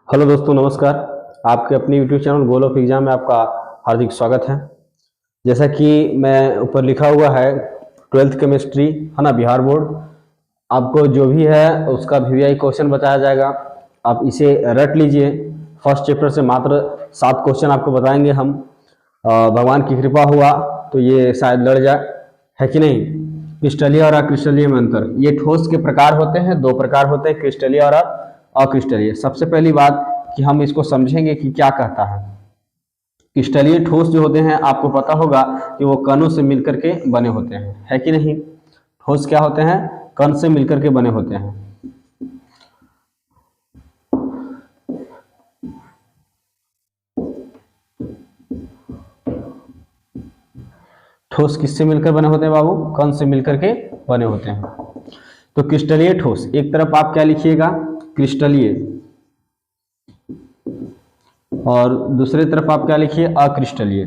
Hello दोस्तों, नमस्कार। आपके अपने YouTube channel goal of exam में आपका हार्दिक स्वागत है। जैसा कि मैं ऊपर लिखा हुआ है 12th केमिस्ट्री है ना, बिहार बोर्ड। आपको जो भी है उसका वीवीआई क्वेश्चन बताया जाएगा, आप इसे रट लीजिए। फर्स्ट चैप्टर से मात्र 7 क्वेश्चन आपको बताएंगे हम। भगवान की कृपा हुआ तो ये शायद लड़ जाए, है कि नहीं। क्रिस्टलीय और अक्रिस्टलीय में अंतर, ये ठोस के प्रकार होते हैं, 2 प्रकार होते हैं, क्रिस्टलीय और अक्रिस्टलीय। सबसे पहली बात कि हम इसको समझेंगे कि क्या कहता है। क्रिस्टलीय ठोस जो होते हैं, आपको पता होगा कि वो कणों से मिलकर के बने होते हैं, है कि नहीं। ठोस क्या होते हैं? कण से मिलकर के बने होते हैं। ठोस किससे मिलकर बने होते हैं बाबू? कण से मिलकर के बने होते हैं। तो क्रिस्टलीय ठोस, एक तरफ आप क्या लिखिएगा? क्रिस्टलीय, और दूसरी तरफ आप क्या लिखिए? अक्रिस्टलीय।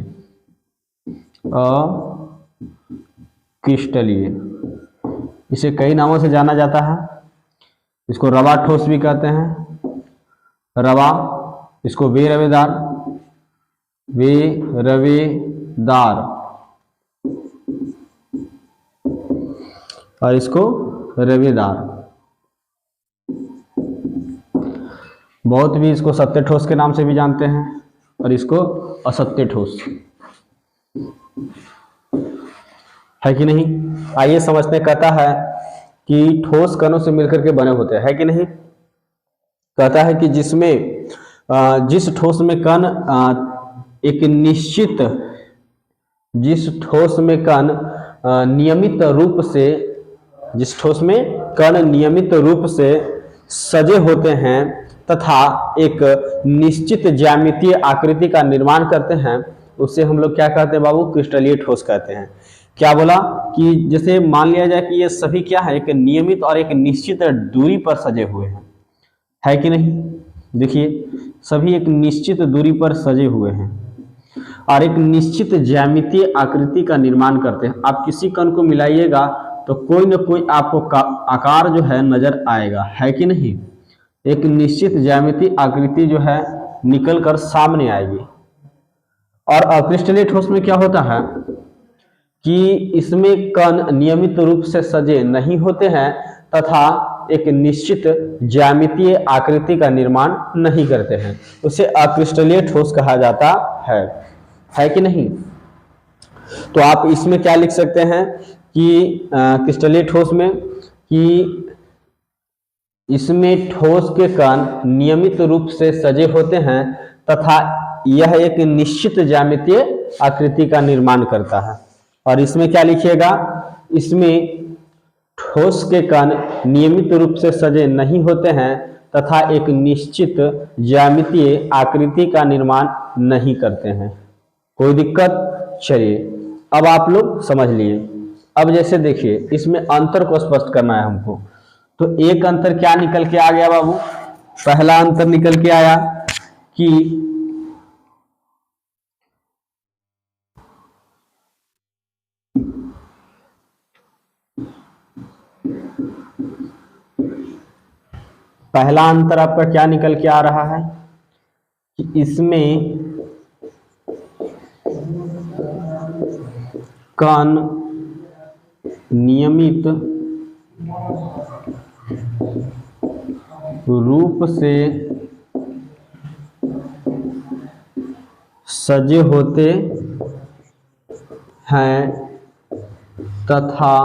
अक्रिस्टलीय, इसे कई नामों से जाना जाता है। इसको रवा ठोस भी कहते हैं, रवा। इसको बेरवेदार, बेरवेदार, और इसको रवेदार। बहुत भी इसको सत्य ठोस के नाम से भी जानते हैं, और इसको असत्य ठोस, है कि नहीं। आइए समझते। कहता है कि ठोस कणों से मिलकर के बने होते हैं, है कि नहीं। कहता है कि जिस ठोस में कण एक निश्चित, जिस ठोस में कण नियमित रूप से, जिस ठोस में कण नियमित रूप से सजे होते हैं तथा एक निश्चित ज्यामितीय आकृति का निर्माण करते हैं, उससे हम लोग क्या कहते हैं बाबू? क्रिस्टलीय ठोस कहते हैं। क्या बोला कि जैसे मान लिया जाए कि ये सभी क्या है, एक नियमित और एक निश्चित दूरी पर सजे हुए हैं, है कि नहीं। देखिए, सभी एक निश्चित दूरी पर सजे हुए हैं और एक निश्चित ज्यामितीय आकृति का निर्माण करते हैं। आप किसी कण को मिलाइएगा तो कोई न कोई आपको आकार जो है नजर आएगा, है कि नहीं। एक निश्चित ज्यामितीय आकृति जो है निकल कर सामने आएगी। और अक्रिस्टलीय ठोस में क्या होता है कि इसमें कण नियमित रूप से सजे नहीं होते हैं तथा एक निश्चित ज्यामितीय आकृति का निर्माण नहीं करते हैं, उसे अक्रिस्टलीय ठोस कहा जाता है कि नहीं। तो आप इसमें क्या लिख सकते हैं कि क्रिस्टलीय ठोस में कि इसमें ठोस के कण नियमित रूप से सजे होते हैं तथा यह एक निश्चित ज्यामितीय आकृति का निर्माण करता है। और इसमें क्या लिखिएगा? इसमें ठोस के कण नियमित रूप से सजे नहीं होते हैं तथा एक निश्चित ज्यामितीय आकृति का निर्माण नहीं करते हैं। कोई दिक्कत? चलिए, अब आप लोग समझ लिए। अब जैसे देखिए, इसमें अंतर को स्पष्ट करना है हमको। तो एक अंतर क्या निकल के आ गया बाबू? पहला अंतर निकल के आया कि पहला अंतर आपका क्या निकल के आ रहा है कि इसमें कण नियमित रूप से सजे होते हैं तथा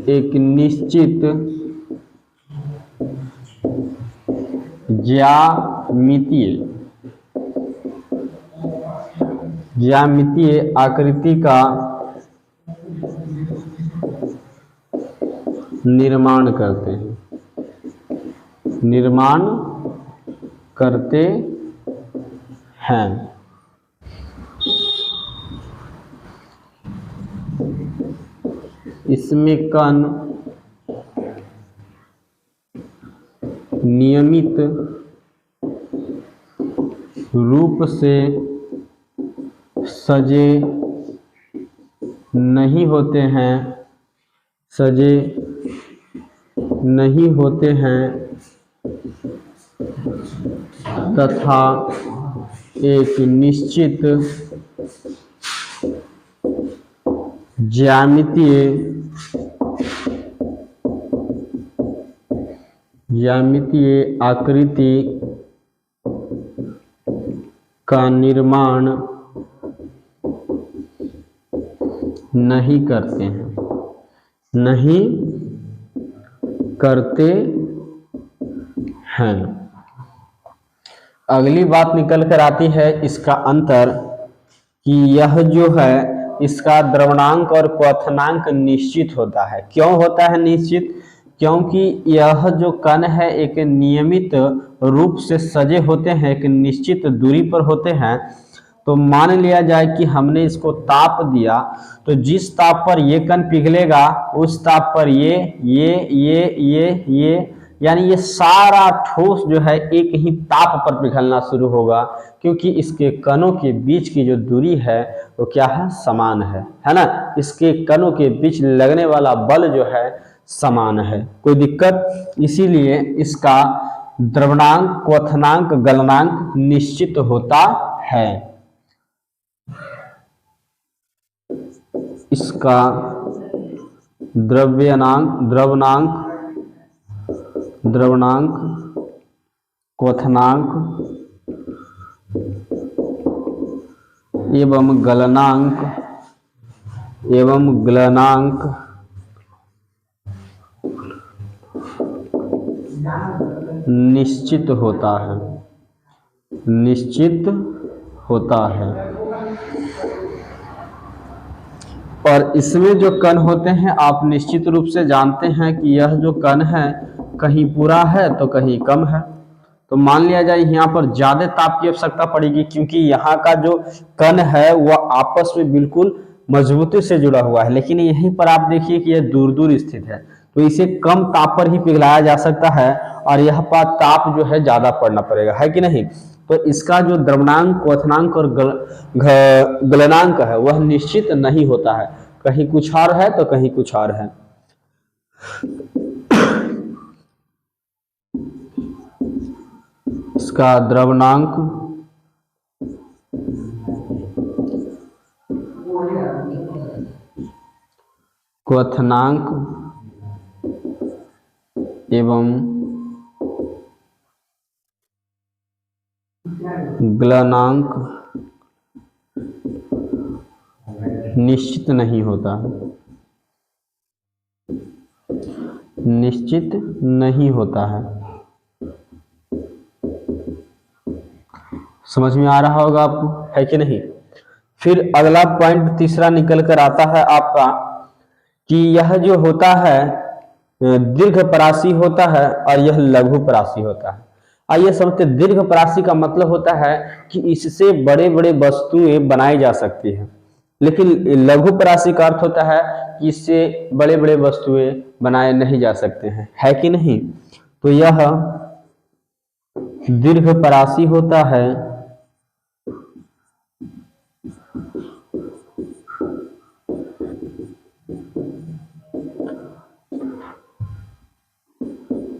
एक निश्चित ज्यामितीय आकृति का निर्माण करते हैं। इसमें कण नियमित रूप से सजे नहीं होते हैं, तथा एक निश्चित ज्यामितीय आकृति का निर्माण नहीं करते हैं। अगली बात निकल कर आती है इसका अंतर कि यह जो है इसका द्रवणांक और क्वथनांक निश्चित होता है। क्यों होता है निश्चित? क्योंकि यह जो कण है एक नियमित रूप से सजे होते हैं, एक निश्चित दूरी पर होते हैं। तो मान लिया जाए कि हमने इसको ताप दिया, तो जिस ताप पर ये कण पिघलेगा उस ताप पर ये यानी ये सारा ठोस जो है एक ही ताप पर पिघलना शुरू होगा, क्योंकि इसके कणों के बीच की जो दूरी है वो क्या है? समान है ना। इसके कणों के बीच लगने वाला बल जो है समान है। कोई दिक्कत? इसीलिए इसका द्रवणांक, क्वथनांक, गलनांक निश्चित होता है। इसका द्रवणांक, क्वथनांक एवं गलनांक निश्चित होता है। और इसमें जो कण होते हैं आप निश्चित रूप से जानते हैं कि यह जो कण है कहीं पूरा है तो कहीं कम है। तो मान लिया जाए यहाँ पर ज्यादा ताप की आवश्यकता पड़ेगी, क्योंकि यहाँ का जो कण है वह आपस में बिल्कुल मजबूती से जुड़ा हुआ है, लेकिन यहीं पर आप देखिए कि यह दूर दूर स्थित है, तो इसे कम ताप पर ही पिघलाया जा सकता है और यह पर ताप जो है ज्यादा पड़ना पड़ेगा, है कि नहीं। तो इसका जो द्रवणांक, क्वथनांक और गलनांक है वह निश्चित नहीं होता है, कहीं कुछ और है तो कहीं कुछ और है। इसका द्रवणांक, क्वथनांक एवं गलनांक निश्चित नहीं होता है। समझ में आ रहा होगा आपको, है कि नहीं। फिर अगला पॉइंट तीसरा निकल कर आता है आपका कि यह जो होता है दीर्घ परासी होता है और यह लघु परासी होता है। आइए समझते, दीर्घ परासी का मतलब होता है कि इससे बड़े बड़े वस्तुएं बनाई जा सकती है, लेकिन लघु परासी का अर्थ होता है कि इससे बड़े बड़े वस्तुएं बनाए नहीं जा सकते हैं, है कि नहीं। तो यह दीर्घ परासी होता है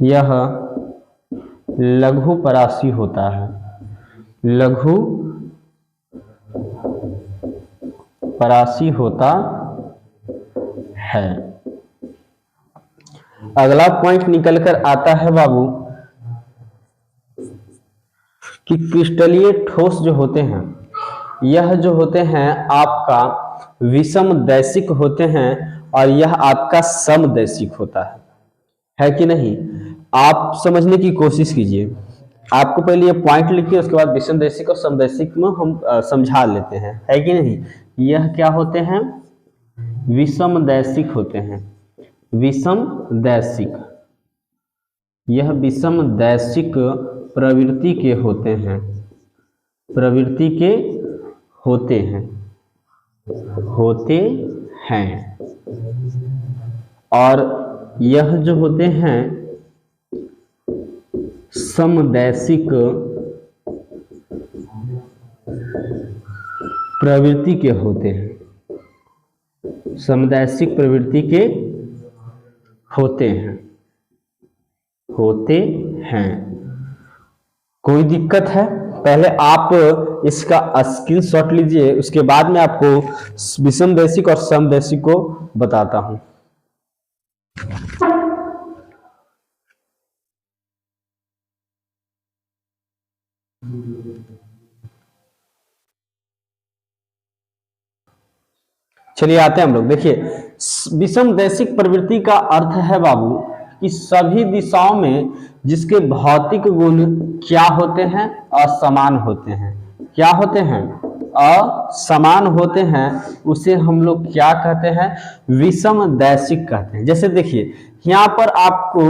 यह लघु परासी होता है। लघु परासी होता है। अगला पॉइंट निकल कर आता है बाबू कि क्रिस्टलीय ठोस जो होते हैं, यह जो होते हैं आपका विषमदैशिक होते हैं और यह आपका समदैशिक होता है कि नहीं। आप समझने की कोशिश कीजिए, आपको पहले ये पॉइंट लिखिए, उसके बाद विषमदैशिक और समदैशिक में हम समझा लेते हैं, है कि नहीं। यह क्या होते हैं? विषमदैशिक होते हैं। विषमदैशिक, यह विषमदैशिक प्रवृत्ति के होते हैं, प्रवृत्ति के होते हैं। और यह जो होते हैं समदैशिक प्रवृत्ति के होते हैं। समदैशिक प्रवृत्ति के होते हैं। कोई दिक्कत है? पहले आप इसका स्क्रीनशॉट लीजिए, उसके बाद में आपको विषमदैशिक और समदैशिक को बताता हूं। चलिए आते हैं हम लोग। देखिए, विषमदैशिक प्रवृत्ति का अर्थ है बाबू कि सभी दिशाओं में जिसके भौतिक गुण क्या होते हैं? असमान होते हैं। क्या होते हैं? असमान होते हैं। उसे हम लोग क्या कहते हैं? विषमदैशिक कहते हैं। जैसे देखिए, यहाँ पर आपको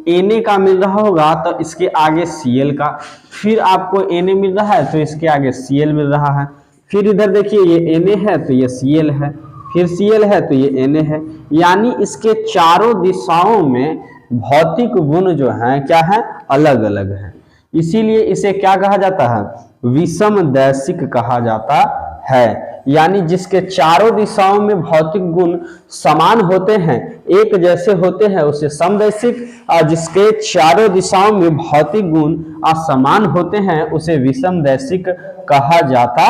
Na का मिल रहा होगा तो इसके आगे Cl का, फिर आपको Na मिल रहा है तो इसके आगे Cl मिल रहा है, फिर इधर देखिए ये Na है तो ये Cl है, फिर Cl है तो ये Na है। यानी इसके चारों दिशाओं में भौतिक गुण जो हैं क्या है? अलग अलग है। इसीलिए इसे क्या कहा जाता है? विषमदैशिक कहा जाता है। यानी जिसके चारों दिशाओं में भौतिक गुण समान होते हैं, एक जैसे होते हैं, उसे समदैशिक, और जिसके चारों दिशाओं में भौतिक गुण असमान होते हैं उसे विषमदैशिक कहा जाता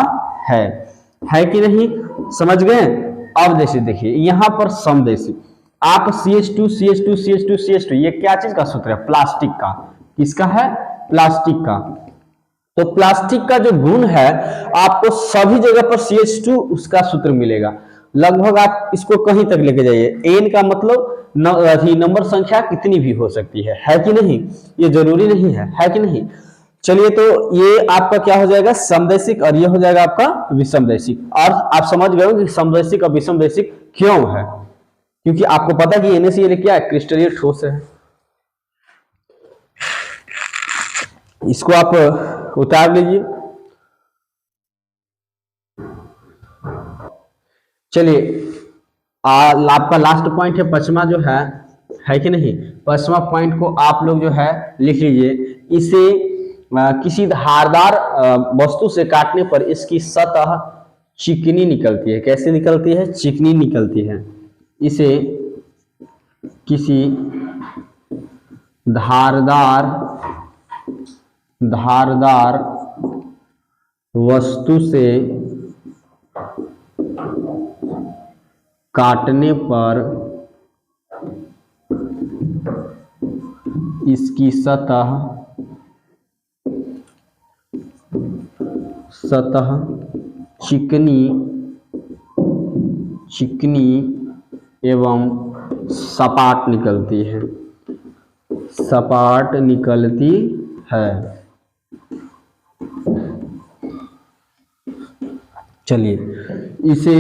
है कि नहीं? समझ गए? अब जैसे देखिए यहाँ पर समदैशिक, आप CH2 CH2 CH2 CH2, ये क्या चीज का सूत्र है? प्लास्टिक का। किसका है? प्लास्टिक का। तो प्लास्टिक का जो गुण है आपको सभी जगह पर CH2 उसका सूत्र मिलेगा। लगभग आप इसको कहीं तक लेके जाइए, n का मतलब नंबर संख्या कितनी भी हो सकती है कि नहीं? ये जरूरी नहीं है कि नहीं? चलिए, तो ये आपका क्या हो जाएगा? समदैशिक, और ये हो जाएगा आपका विषमदैशिक। और आप समझ गए कि समदैशिक और विषमदैशिक क्यों है? क्योंकि आपको पता है कि NaCl क्या है? क्रिस्टलीय ठोस है। इसको आप उतार लीजिए। चलिए, आपका लास्ट पॉइंट है पचमा जो है कि नहीं? पचमा पॉइंट को आप लोग जो है लिख लीजिए। इसे किसी धारदार वस्तु से काटने पर इसकी सतह चिकनी निकलती है। कैसे निकलती है? चिकनी निकलती है। इसे किसी धारदार वस्तु से काटने पर इसकी सतह चिकनी एवं सपाट निकलती है। सपाट निकलती है। चलिए, इसे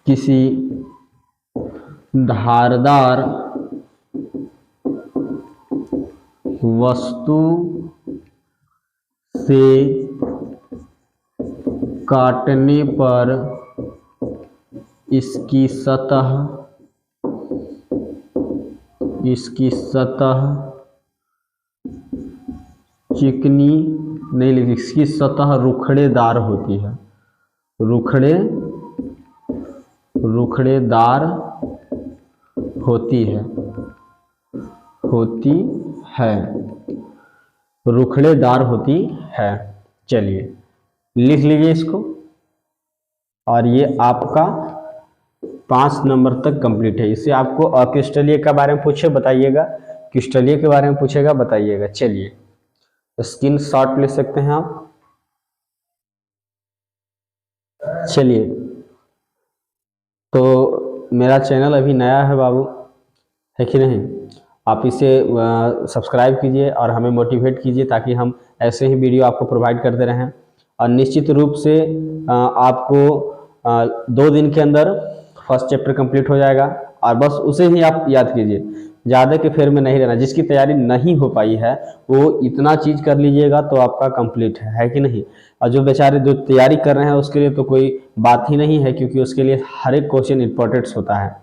किसी धारदार वस्तु से काटने पर इसकी सतह चिकनी नहीं, लेकिन इसकी सतह रुखड़ेदार होती है। रुखड़ेदार होती है। रुखड़ेदार होती है। चलिए, लिख लीजिए इसको। और ये आपका 5 नंबर तक कंप्लीट है। इसे आपको अक्रिस्टलीय के बारे में पूछे बताइएगा, क्रिस्टलीय के बारे में पूछेगा बताइएगा। चलिए, स्क्रीनशॉट ले सकते हैं आप। चलिए, तो मेरा चैनल अभी नया है बाबू, है कि नहीं? आप इसे सब्सक्राइब कीजिए और हमें मोटिवेट कीजिए ताकि हम ऐसे ही वीडियो आपको प्रोवाइड करते रहें। और निश्चित रूप से आपको 2 दिन के अंदर फर्स्ट चैप्टर कंप्लीट हो जाएगा, और बस उसे ही आप याद कीजिए, ज़्यादा के फेर में नहीं रहना। जिसकी तैयारी नहीं हो पाई है वो इतना चीज़ कर लीजिएगा तो आपका कंप्लीट है कि नहीं? और जो बेचारे जो तैयारी कर रहे हैं उसके लिए तो कोई बात ही नहीं है, क्योंकि उसके लिए हर एक क्वेश्चन इंपॉर्टेंट होता है।